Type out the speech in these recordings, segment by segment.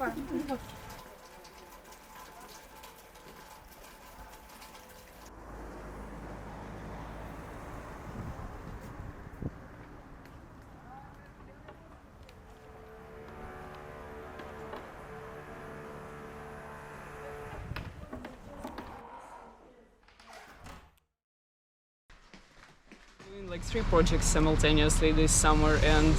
Like 3 projects simultaneously this summer, and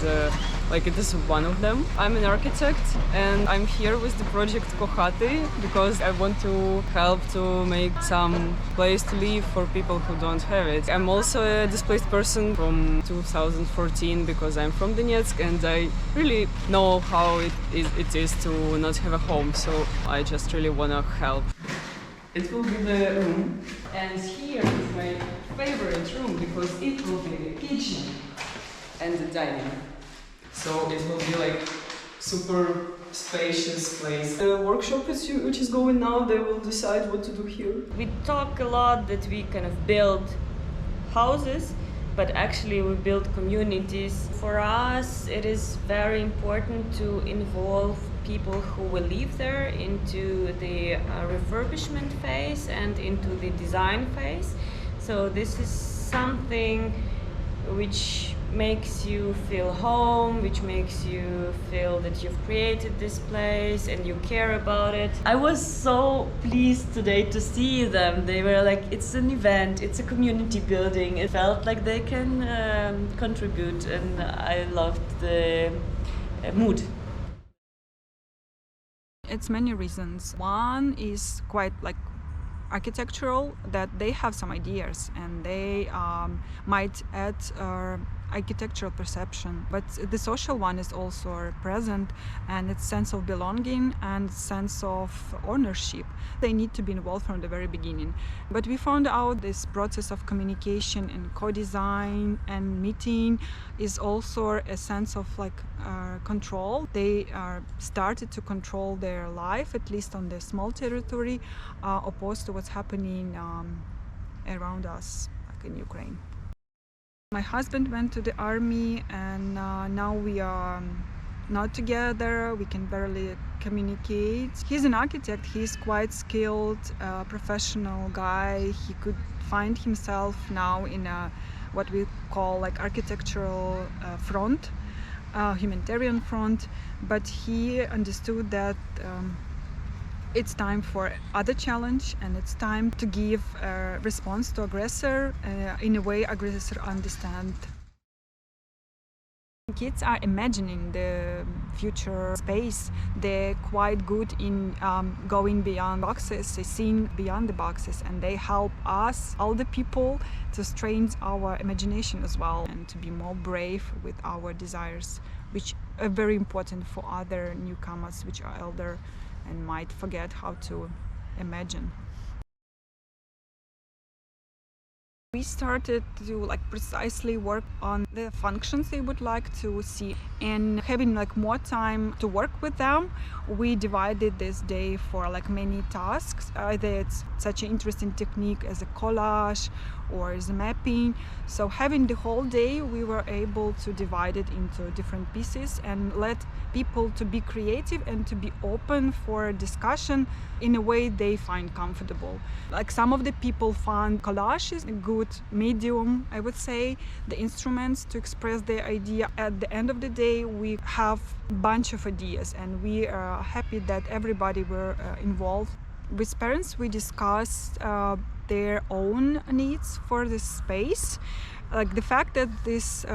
like it is one of them. I'm an architect and I'm here with the project CO-HATY because I want to help to make some place to live for people who don't have it. I'm also a displaced person from 2014 because I'm from Donetsk and I really know how it is to not have a home, so I just really want to help. It will be the room, and here is my favorite room because it will be the kitchen and the dining. So it will be like super spacious place. The workshop which is going now, they will decide what to do here. We talk a lot that we kind of build houses, but actually we build communities. For us, it is very important to involve people who will live there into the refurbishment phase and into the design phase. So this is something which makes you feel home, which makes you feel that you've created this place and you care about it. I was so pleased today to see them. They were like, it's an event, it's a community building. It felt like they can contribute, and I loved the mood. It's many reasons. One is quite like architectural, that they have some ideas and they might add architectural perception, but the social one is also present, and its sense of belonging and sense of ownership. They need to be involved from the very beginning. But we found out this process of communication and co-design and meeting is also a sense of like control. They started to control their life, at least on the small territory, opposed to what's happening around us, like in Ukraine. My husband went to the army, and now we are not together. We can barely communicate. He's an architect. He's quite skilled, professional guy. He could find himself now in what we call like architectural front, humanitarian front. But he understood that it's time for other challenge, and it's time to give a response to aggressor in a way aggressor understand. Kids are imagining the future space. They're quite good in going beyond boxes, seeing beyond the boxes, and they help us, all the people, to strengthen our imagination as well, and to be more brave with our desires, which are very important for other newcomers which are elder and might forget how to imagine. We started to like precisely work on the functions they would like to see, and having like more time to work with them, we divided this day for like many tasks. Either it's such an interesting technique as a collage or as a mapping. So having the whole day, we were able to divide it into different pieces and let people to be creative and to be open for discussion in a way they find comfortable. Like some of the people found collage is a good medium, I would say, the instruments to express their idea. At the end of the day, we have a bunch of ideas, and we are happy that everybody were involved. With parents, we discussed their own needs for this space. Like the fact that this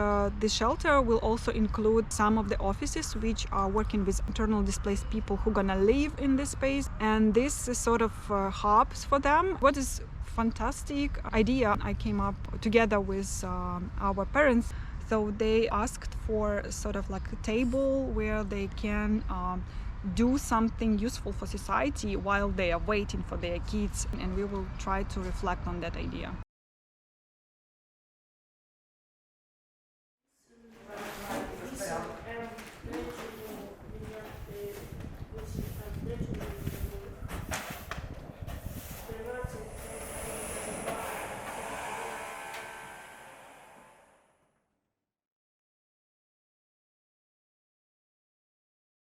shelter will also include some of the offices which are working with internally displaced people who are gonna live in this space, and this is sort of hubs for them. What is fantastic idea I came up together with our parents. So they asked for sort of like a table where they can do something useful for society while they are waiting for their kids, and we will try to reflect on that idea.